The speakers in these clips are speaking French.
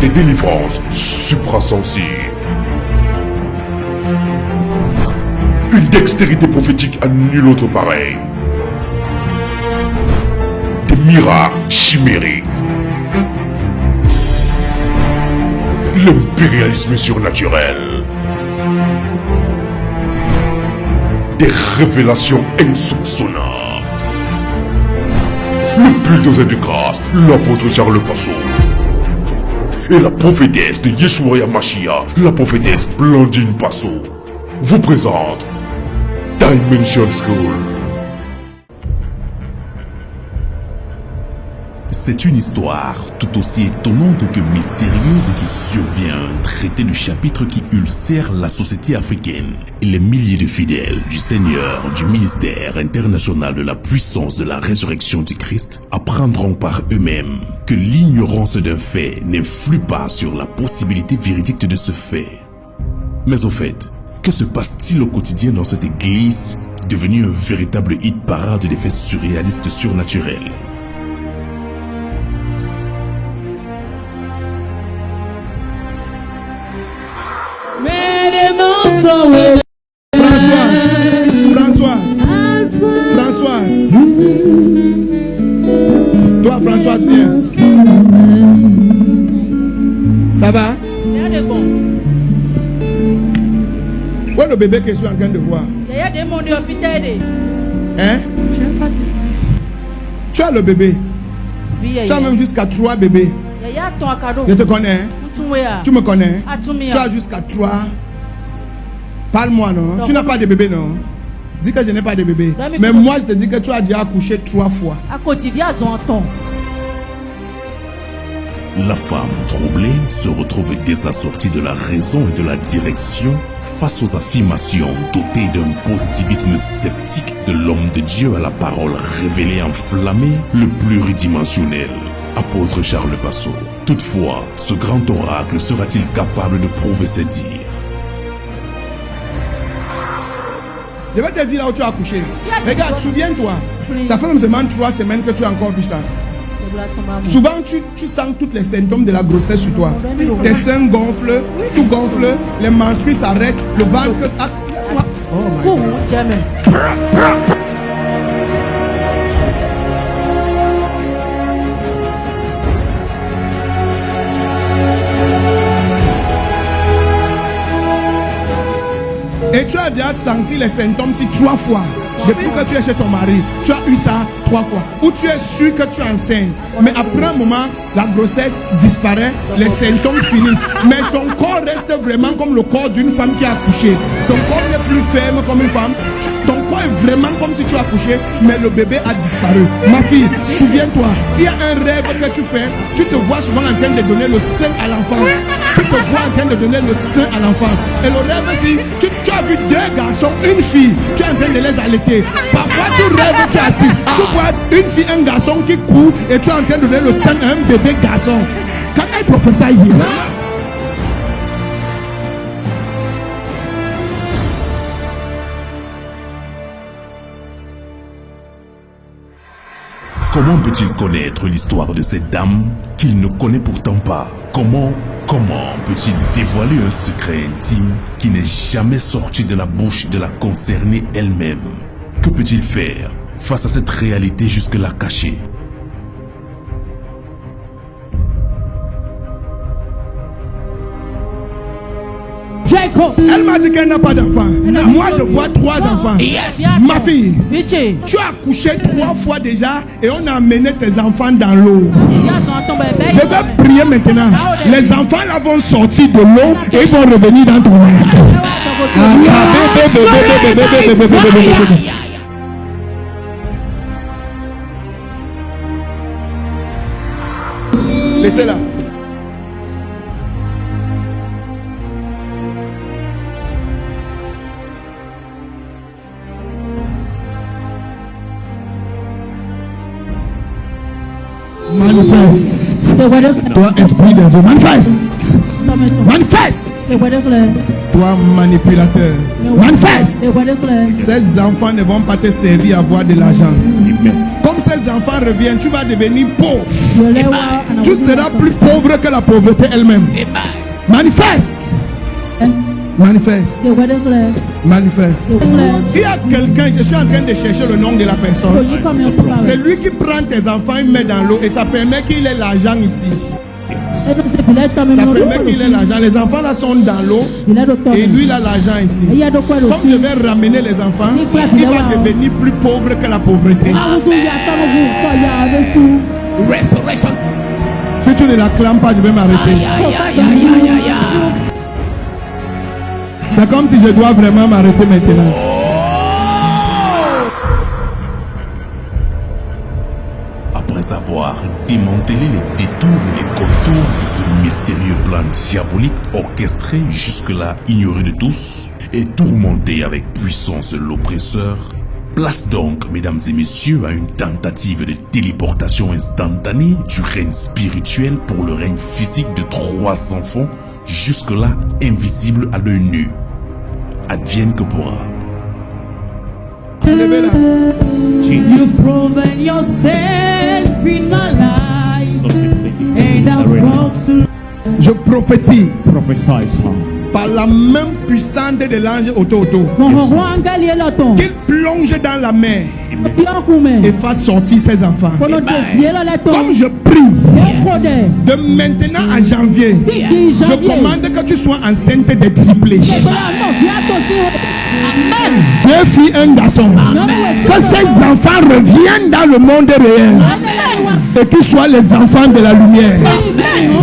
des délivrances suprasensibles. Une dextérité prophétique à nul autre pareil. Des miracles chimériques. L'impérialisme surnaturel. Des révélations insoupçonnables. Le bulldozer de grâce, l'apôtre Charles Passot. Et la prophétesse de Yeshua Yamashia, la prophétesse Blandine Passot, vous présente Dimension School. C'est une histoire tout aussi étonnante que mystérieuse qui survient à un traité de chapitre qui ulcère la société africaine. Et les milliers de fidèles du Seigneur du ministère international de la puissance de la résurrection du Christ apprendront par eux-mêmes que l'ignorance d'un fait n'influe pas sur la possibilité véridique de ce fait. Mais au fait, que se passe-t-il au quotidien dans cette église devenue un véritable hit-parade des faits surréalistes surnaturels? Françoise. Toi, Françoise, viens. Ça va? Où est le bébé que je suis en train de voir? Hein? Tu as le bébé. Tu as même jusqu'à 3 bébés. Je te connais. Tu me connais. Tu as jusqu'à 3. Parle-moi, non? Tu n'as pas de bébé, non? Dis que je n'ai pas de bébé. Mais moi, je te dis que tu as déjà accouché 3 fois. La femme troublée se retrouve désassortie de la raison et de la direction face aux affirmations dotées d'un positivisme sceptique de l'homme de Dieu à la parole révélée enflammée, le pluridimensionnel, apôtre Charles Passot. Toutefois, ce grand oracle sera-t-il capable de prouver ses dires? Je vais te dire là où tu as accouché. Regarde, souviens-toi. Ça fait même seulement 3 semaines que tu as encore vu ça. Souvent, tu sens tous les symptômes de la grossesse sur toi. Tes seins gonflent, tout gonfle, les menstrues s'arrêtent, le ventre s'arrête. Oh my God. Et tu as déjà senti les symptômes si 3 fois. Depuis que tu es chez ton mari, tu as eu ça 3 fois. Ou tu es sûr que tu es enceinte. Mais après un moment, la grossesse disparaît, les symptômes finissent. Mais ton corps reste vraiment comme le corps d'une femme qui a accouché. Ton corps n'est plus ferme comme une femme. Ton corps est vraiment comme si tu as accouché, mais le bébé a disparu. Ma fille, souviens-toi, il y a un rêve que tu fais. Tu te vois souvent en train de donner le sein à l'enfant. Tu te vois en train de donner le sein à l'enfant. Et le rêve aussi, tu as vu 2 garçons, une fille, tu es en train de les allaiter. Parfois tu rêves, tu es assis, tu vois une fille, un garçon qui court et tu es en train de donner le sein à un bébé garçon. Can I prophesy here? Comment peut-il connaître l'histoire de cette dame qu'il ne connaît pourtant pas? Comment peut-il dévoiler un secret intime qui n'est jamais sorti de la bouche de la concernée elle-même? Que peut-il faire face à cette réalité jusque-là cachée? Elle m'a dit qu'elle n'a pas d'enfant. Moi je vois 3 enfants. Ma fille, tu as accouché 3 fois déjà et on a amené tes enfants dans l'eau. Je vais prier maintenant. Les enfants là vont sortir de l'eau et ils vont revenir dans ton ventre. Laissez-la. Manifeste. Toi, esprit des eaux, manifeste. Manifeste. Toi, manipulateur, manifeste. Ces enfants ne vont pas te servir à avoir de l'argent. comme ces enfants reviennent, tu vas devenir pauvre. Yolewa Tu seras plus pauvre que la pauvreté elle-même. Manifeste. Manifeste. Manifeste. Il y a quelqu'un, je suis en train de chercher le nom de la personne. C'est lui qui prend tes enfants, il met dans l'eau et ça permet qu'il ait l'argent ici. Ça permet qu'il ait l'argent. Les enfants là sont dans l'eau et lui il a l'argent ici. Comme je vais ramener les enfants, il va devenir plus pauvre que la pauvreté. Si tu ne l'acclames pas, je vais m'arrêter. C'est comme si je dois vraiment m'arrêter maintenant. Après avoir démantelé les détours et les contours de ce mystérieux plan diabolique orchestré jusque-là ignoré de tous et tourmenté avec puissance l'oppresseur, place donc, mesdames et messieurs, à une tentative de téléportation instantanée du règne spirituel pour le règne physique de 3 enfants, jusque-là invisibles à l'œil nu. Advienne que pourra. Levez-la. You've proven yourself in my life, and I've come to Je prophétise Prophesy, son. par la même puissante de l'ange Oto qu'il plonge dans la mer et fasse sortir ses enfants. Comme je prie de maintenant à janvier, je commande que tu sois enceinte de triplés. 2 filles, 1 garçon. Que ces enfants reviennent dans le monde réel et qu'ils soient les enfants de la lumière.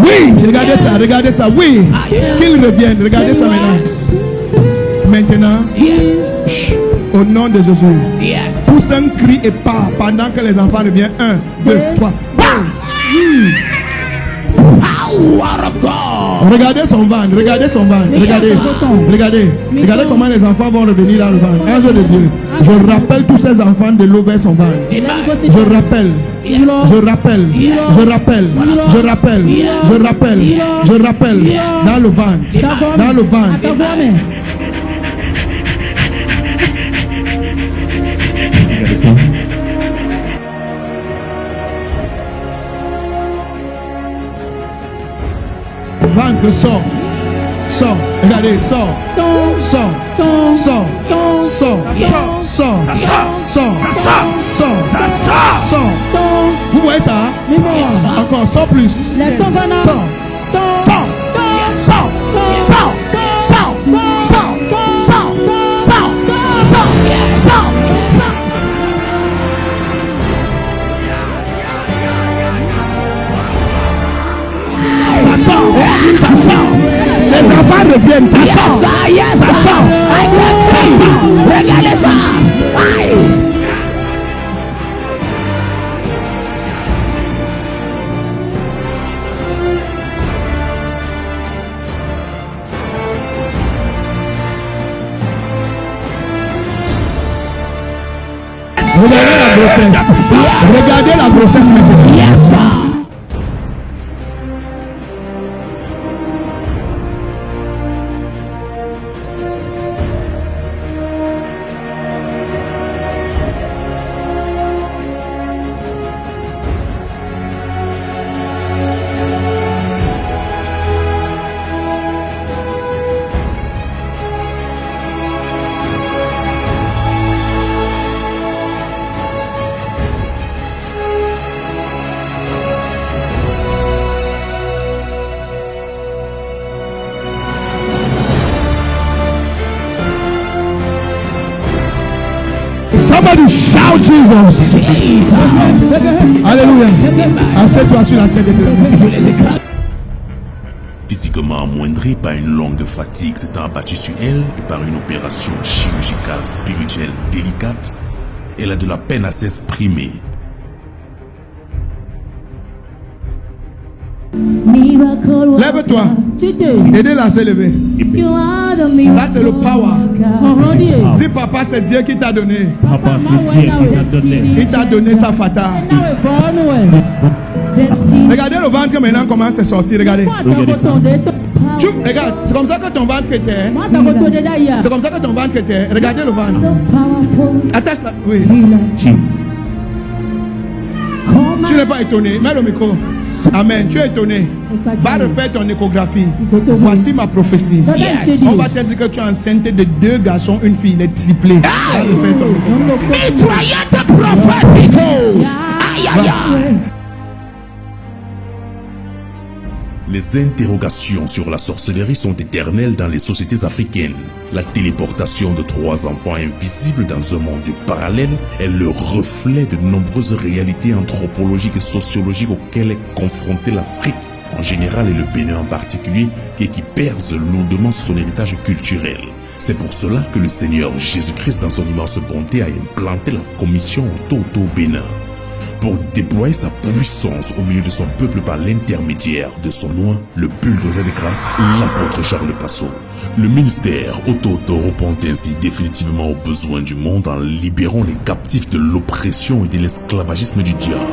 Oui, regardez ça, oui. Qu'ils reviennent, regardez ça maintenant. Maintenant, au nom de Jésus, pousse un cri et pars pendant que les enfants reviennent. 1, 2, 3. Regardez son ventre, regardez son ventre, regardez comment les enfants vont revenir dans le ventre. Ange de Dieu, je rappelle tous ces enfants de l'eau vers son ventre. Je rappelle dans le ventre. Ventre, sort, regardez, sort. Vous voyez ça? Encore, sort plus. Sort. Ça sort. Les enfants reviennent, ça sort. regardez ça. Regardez la grossesse maintenant. Somebody shout Jesus. Alléluia. Assieds-toi sur la tête de Dieu. Physiquement amoindrie par une longue fatigue s'étant abattue sur elle et par une opération chirurgicale spirituelle délicate, elle a de la peine à s'exprimer. Lève-toi. Aidez-la à se lever. Ça, c'est le power. Dis, papa, c'est Dieu qui t'a donné. Papa, c'est Dieu qui t'a donné. Il t'a donné sa fata. Regardez le ventre maintenant commence à sortir. Regardez. Regarde, c'est comme ça que ton ventre était. C'est comme ça que ton ventre était. Regardez le ventre. Attache-la. Oui. Tu n'es pas étonné. Mets le micro. Amen. Tu es étonné. Va refaire ton échographie. Voici ma prophétie. On va te dire que tu es enceinte de 2 garçons, une fille, les triplés. Va refaire ton échographie. Les interrogations sur la sorcellerie sont éternelles dans les sociétés africaines. La téléportation de 3 enfants invisibles dans un monde parallèle est le reflet de nombreuses réalités anthropologiques et sociologiques auxquelles est confrontée l'Afrique en général et le Bénin en particulier, et qui perdent lourdement son héritage culturel. C'est pour cela que le Seigneur Jésus-Christ, dans son immense bonté, a implanté la commission Toto Bénin, pour déployer sa puissance au milieu de son peuple par l'intermédiaire de son loin, le bulldozer de grâce, l'apôtre Charles Passot. Le ministère Toto répond ainsi définitivement aux besoins du monde en libérant les captifs de l'oppression et de l'esclavagisme du diable.